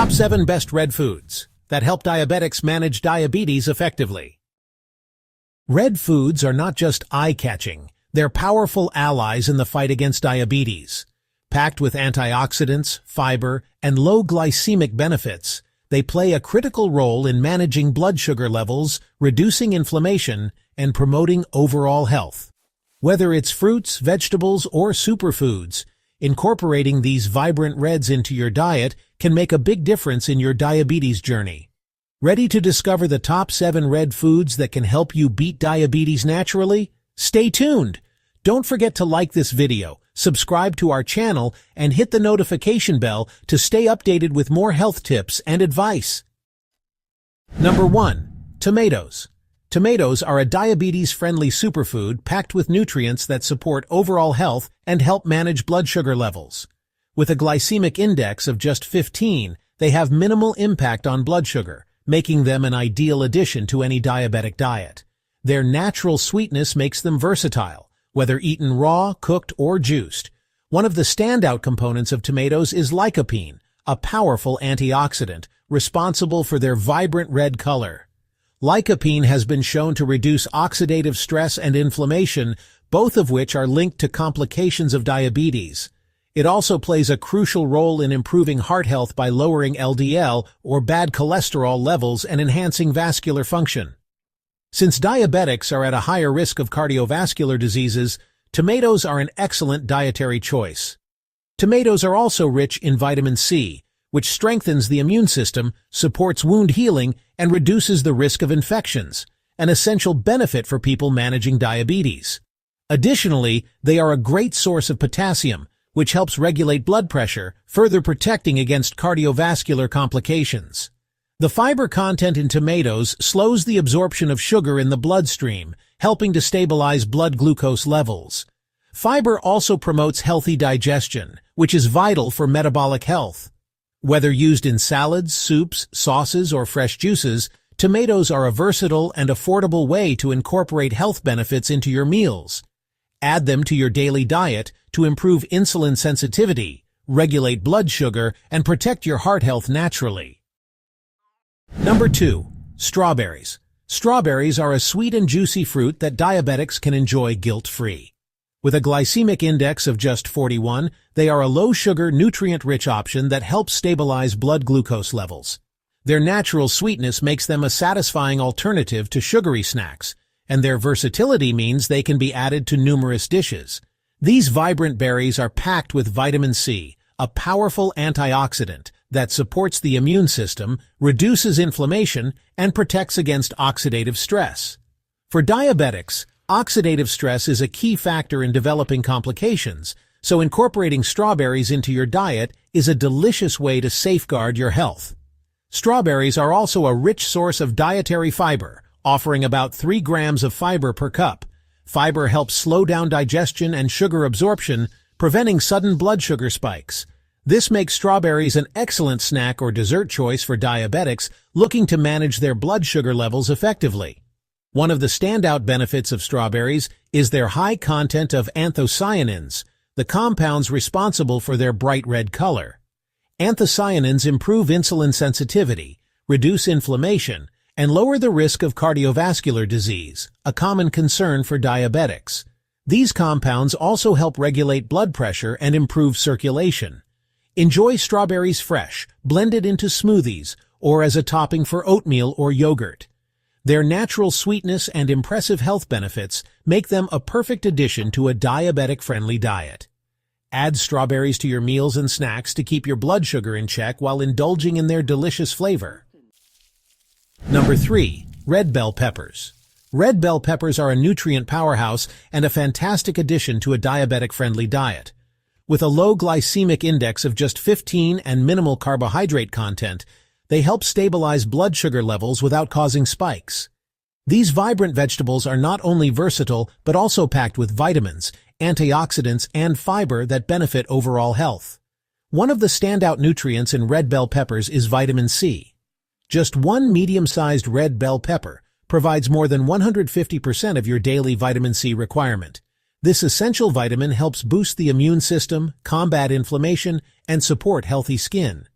Top 7 Best Red Foods that help diabetics manage diabetes effectively. Red foods are not just eye-catching, they're powerful allies in the fight against diabetes. Packed with antioxidants, fiber, and low glycemic benefits, they play a critical role in managing blood sugar levels, reducing inflammation, and promoting overall health. Whether it's fruits, vegetables, or superfoods, incorporating these vibrant reds into your diet can make a big difference in your diabetes journey. Ready to discover the top 7 red foods that can help you beat diabetes naturally? Stay tuned! Don't forget to like this video, subscribe to our channel, and hit the notification bell to stay updated with more health tips and advice. Number 1. Tomatoes. Tomatoes are a diabetes-friendly superfood packed with nutrients that support overall health and help manage blood sugar levels. With a glycemic index of just 15, they have minimal impact on blood sugar, making them an ideal addition to any diabetic diet. Their natural sweetness makes them versatile, whether eaten raw, cooked, or juiced. One of the standout components of tomatoes is lycopene, a powerful antioxidant responsible for their vibrant red color. Lycopene has been shown to reduce oxidative stress and inflammation, both of which are linked to complications of diabetes. It also plays a crucial role in improving heart health by lowering LDL or bad cholesterol levels and enhancing vascular function. Since diabetics are at a higher risk of cardiovascular diseases, tomatoes are an excellent dietary choice. Tomatoes are also rich in vitamin C, which strengthens the immune system, supports wound healing, and reduces the risk of infections, an essential benefit for people managing diabetes. Additionally, they are a great source of potassium, which helps regulate blood pressure, further protecting against cardiovascular complications. The fiber content in tomatoes slows the absorption of sugar in the bloodstream, helping to stabilize blood glucose levels. Fiber also promotes healthy digestion, which is vital for metabolic health. Whether used in salads, soups, sauces, or fresh juices, tomatoes are a versatile and affordable way to incorporate health benefits into your meals. Add them to your daily diet to improve insulin sensitivity, regulate blood sugar, and protect your heart health naturally. Number 2. Strawberries. Strawberries are a sweet and juicy fruit that diabetics can enjoy guilt-free. With a glycemic index of just 41, they are a low-sugar, nutrient-rich option that helps stabilize blood glucose levels. Their natural sweetness makes them a satisfying alternative to sugary snacks, and their versatility means they can be added to numerous dishes. These vibrant berries are packed with vitamin C, a powerful antioxidant that supports the immune system, reduces inflammation, and protects against oxidative stress. For diabetics, oxidative stress is a key factor in developing complications, so incorporating strawberries into your diet is a delicious way to safeguard your health. Strawberries are also a rich source of dietary fiber, offering about 3 grams of fiber per cup. Fiber helps slow down digestion and sugar absorption, preventing sudden blood sugar spikes. This makes strawberries an excellent snack or dessert choice for diabetics looking to manage their blood sugar levels effectively. One of the standout benefits of strawberries is their high content of anthocyanins, the compounds responsible for their bright red color. Anthocyanins improve insulin sensitivity, reduce inflammation, and lower the risk of cardiovascular disease, a common concern for diabetics. These compounds also help regulate blood pressure and improve circulation. Enjoy strawberries fresh, blended into smoothies, or as a topping for oatmeal or yogurt. Their natural sweetness and impressive health benefits make them a perfect addition to a diabetic-friendly diet. Add strawberries to your meals and snacks to keep your blood sugar in check while indulging in their delicious flavor. Number 3. Red bell peppers. Red bell peppers are a nutrient powerhouse and a fantastic addition to a diabetic-friendly diet. With a low glycemic index of just 15 and minimal carbohydrate content, they help stabilize blood sugar levels without causing spikes. These vibrant vegetables are not only versatile but also packed with vitamins, antioxidants, and fiber that benefit overall health. One of the standout nutrients in red bell peppers is vitamin C. Just one medium-sized red bell pepper provides more than 150% of your daily vitamin C requirement. This essential vitamin helps boost the immune system, combat inflammation, and support healthy skin.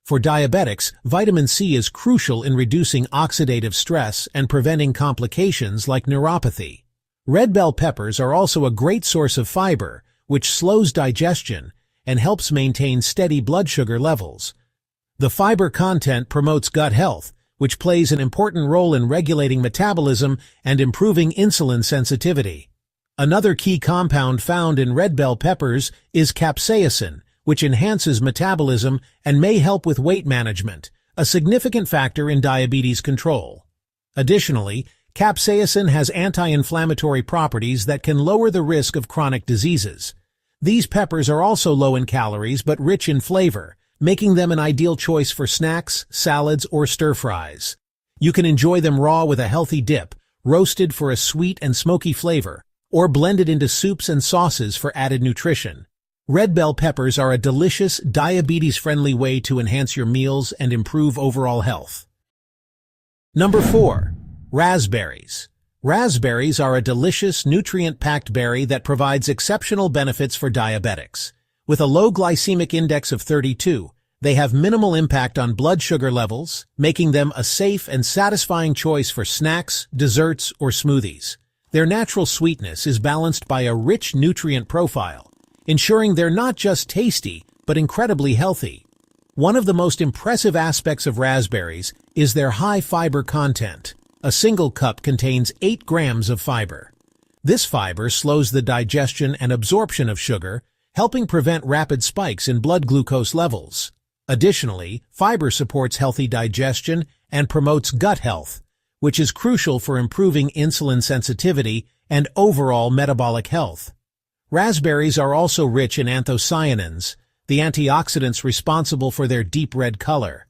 For diabetics, vitamin C is crucial in reducing oxidative stress and preventing complications like neuropathy. Red bell peppers are also a great source of fiber, which slows digestion and helps maintain steady blood sugar levels. The fiber content promotes gut health, which plays an important role in regulating metabolism and improving insulin sensitivity. Another key compound found in red bell peppers is capsaicin, which enhances metabolism and may help with weight management, a significant factor in diabetes control. Additionally, capsaicin has anti-inflammatory properties that can lower the risk of chronic diseases. These peppers are also low in calories but rich in flavor, making them an ideal choice for snacks, salads, or stir-fries. You can enjoy them raw with a healthy dip, roasted for a sweet and smoky flavor, or blended into soups and sauces for added nutrition. Red bell peppers are a delicious, diabetes-friendly way to enhance your meals and improve overall health. Number 4. Raspberries. Raspberries are a delicious, nutrient-packed berry that provides exceptional benefits for diabetics. With a low glycemic index of 32, they have minimal impact on blood sugar levels, making them a safe and satisfying choice for snacks, desserts, or smoothies. Their natural sweetness is balanced by a rich nutrient profile, ensuring they're not just tasty, but incredibly healthy. One of the most impressive aspects of raspberries is their high fiber content. A single cup contains 8 grams of fiber. This fiber slows the digestion and absorption of sugar, helping prevent rapid spikes in blood glucose levels. Additionally, fiber supports healthy digestion and promotes gut health, which is crucial for improving insulin sensitivity and overall metabolic health. Raspberries are also rich in anthocyanins, the antioxidants responsible for their deep red color.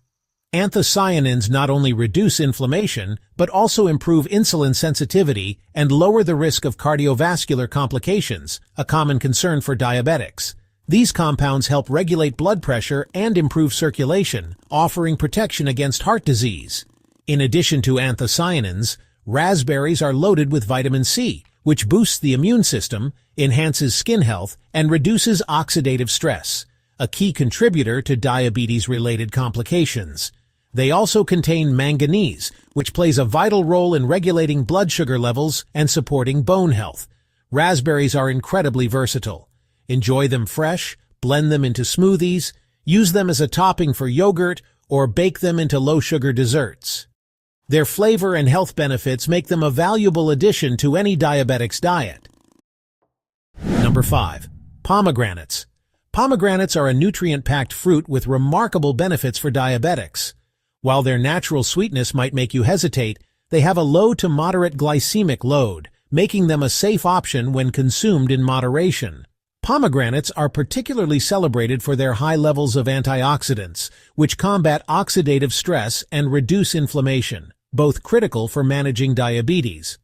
Anthocyanins not only reduce inflammation, but also improve insulin sensitivity and lower the risk of cardiovascular complications, a common concern for diabetics. These compounds help regulate blood pressure and improve circulation, offering protection against heart disease. In addition to anthocyanins, raspberries are loaded with vitamin C, which boosts the immune system, enhances skin health, and reduces oxidative stress, a key contributor to diabetes-related complications. They also contain manganese, which plays a vital role in regulating blood sugar levels and supporting bone health. Raspberries are incredibly versatile. Enjoy them fresh, blend them into smoothies, use them as a topping for yogurt, or bake them into low-sugar desserts. Their flavor and health benefits make them a valuable addition to any diabetic's diet. Number 5. Pomegranates. Pomegranates are a nutrient-packed fruit with remarkable benefits for diabetics. While their natural sweetness might make you hesitate, they have a low to moderate glycemic load, making them a safe option when consumed in moderation. Pomegranates are particularly celebrated for their high levels of antioxidants, which combat oxidative stress and reduce inflammation, both critical for managing diabetes.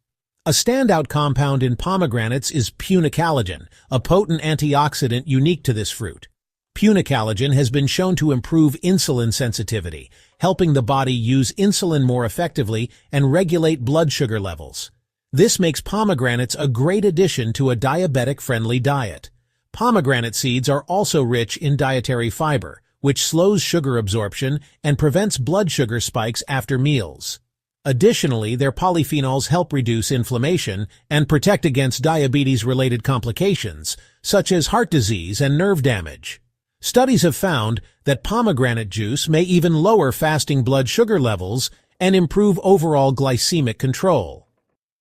A standout compound in pomegranates is punicalagin, a potent antioxidant unique to this fruit. Punicalagin has been shown to improve insulin sensitivity, helping the body use insulin more effectively and regulate blood sugar levels. This makes pomegranates a great addition to a diabetic-friendly diet. Pomegranate seeds are also rich in dietary fiber, which slows sugar absorption and prevents blood sugar spikes after meals. Additionally, their polyphenols help reduce inflammation and protect against diabetes-related complications, such as heart disease and nerve damage. Studies have found that pomegranate juice may even lower fasting blood sugar levels and improve overall glycemic control.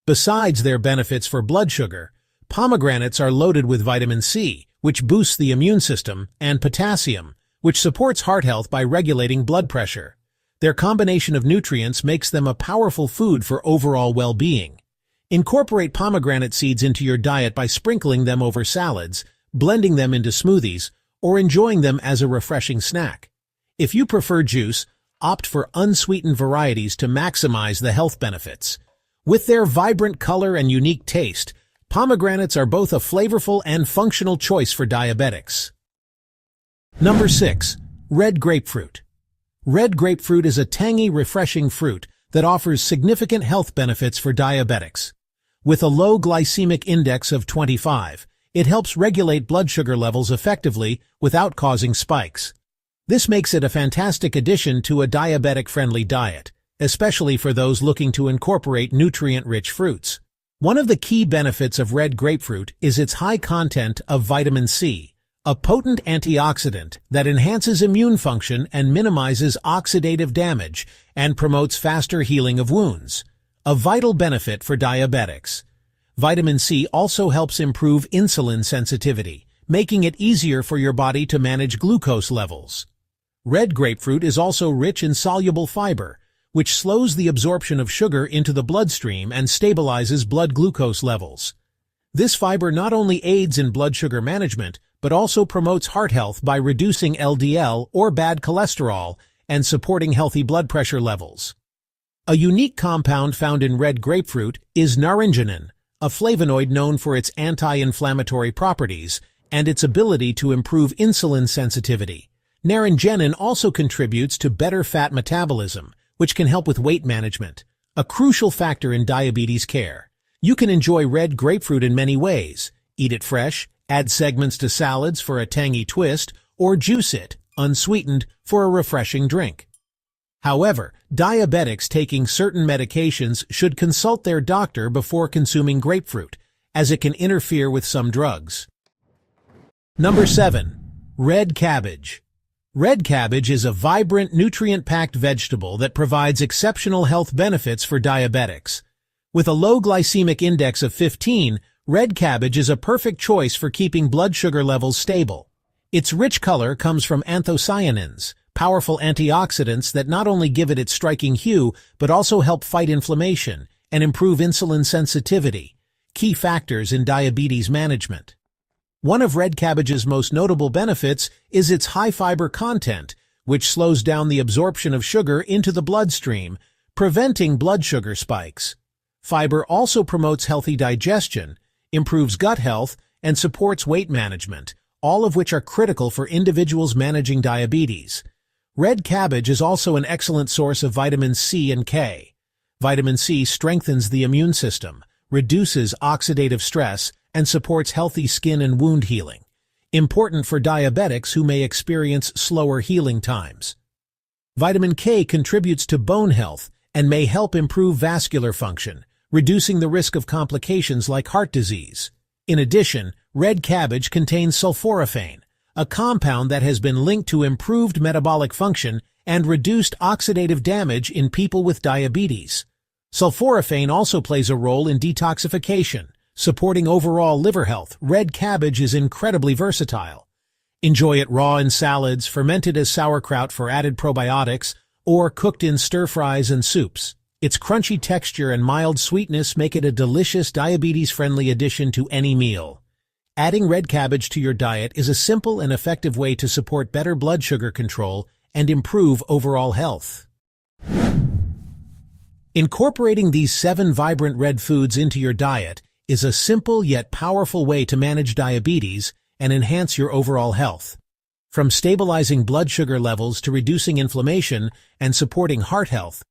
Besides their benefits for blood sugar, pomegranates are loaded with vitamin C, which boosts the immune system, and potassium, which supports heart health by regulating blood pressure. Their combination of nutrients makes them a powerful food for overall well-being. Incorporate pomegranate seeds into your diet by sprinkling them over salads, blending them into smoothies, or enjoying them as a refreshing snack. If you prefer juice, opt for unsweetened varieties to maximize the health benefits. With their vibrant color and unique taste, pomegranates are both a flavorful and functional choice for diabetics. Number 6. Red grapefruit. Red grapefruit is a tangy, refreshing fruit that offers significant health benefits for diabetics. With a low glycemic index of 25, it helps regulate blood sugar levels effectively without causing spikes. This makes it a fantastic addition to a diabetic-friendly diet, especially for those looking to incorporate nutrient-rich fruits. One of the key benefits of red grapefruit is its high content of vitamin C, a potent antioxidant that enhances immune function and minimizes oxidative damage and promotes faster healing of wounds, a vital benefit for diabetics. Vitamin C also helps improve insulin sensitivity, making it easier for your body to manage glucose levels. Red grapefruit is also rich in soluble fiber, which slows the absorption of sugar into the bloodstream and stabilizes blood glucose levels. This fiber not only aids in blood sugar management, but also promotes heart health by reducing LDL or bad cholesterol and supporting healthy blood pressure levels. A unique compound found in red grapefruit is naringenin, a flavonoid known for its anti-inflammatory properties and its ability to improve insulin sensitivity. Naringenin also contributes to better fat metabolism, which can help with weight management, a crucial factor in diabetes care. You can enjoy red grapefruit in many ways. Eat it fresh, add segments to salads for a tangy twist, or juice it, unsweetened, for a refreshing drink. However, diabetics taking certain medications should consult their doctor before consuming grapefruit, as it can interfere with some drugs. Number 7. Red cabbage. Red cabbage is a vibrant, nutrient-packed vegetable that provides exceptional health benefits for diabetics. With a low glycemic index of 15, red cabbage is a perfect choice for keeping blood sugar levels stable. Its rich color comes from anthocyanins, powerful antioxidants that not only give it its striking hue, but also help fight inflammation and improve insulin sensitivity, key factors in diabetes management. One of red cabbage's most notable benefits is its high fiber content, which slows down the absorption of sugar into the bloodstream, preventing blood sugar spikes. Fiber also promotes healthy digestion, improves gut health, and supports weight management, all of which are critical for individuals managing diabetes. Red cabbage is also an excellent source of vitamins C and K. Vitamin C strengthens the immune system, reduces oxidative stress, and supports healthy skin and wound healing, important for diabetics who may experience slower healing times. Vitamin K contributes to bone health and may help improve vascular function, reducing the risk of complications like heart disease. In addition, red cabbage contains sulforaphane, a compound that has been linked to improved metabolic function and reduced oxidative damage in people with diabetes. Sulforaphane also plays a role in detoxification, supporting overall liver health. Red cabbage is incredibly versatile. Enjoy it raw in salads, fermented as sauerkraut for added probiotics, or cooked in stir-fries and soups. Its crunchy texture and mild sweetness make it a delicious diabetes-friendly addition to any meal. Adding red cabbage to your diet is a simple and effective way to support better blood sugar control and improve overall health. Incorporating these 7 vibrant red foods into your diet is a simple yet powerful way to manage diabetes and enhance your overall health. From stabilizing blood sugar levels to reducing inflammation and supporting heart health,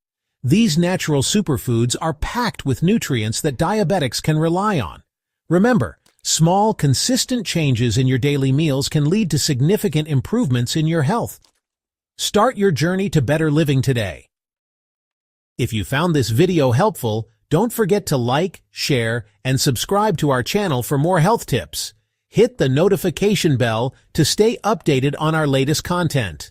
these natural superfoods are packed with nutrients that diabetics can rely on. Remember, small, consistent changes in your daily meals can lead to significant improvements in your health. Start your journey to better living today. If you found this video helpful, don't forget to like, share, and subscribe to our channel for more health tips. Hit the notification bell to stay updated on our latest content.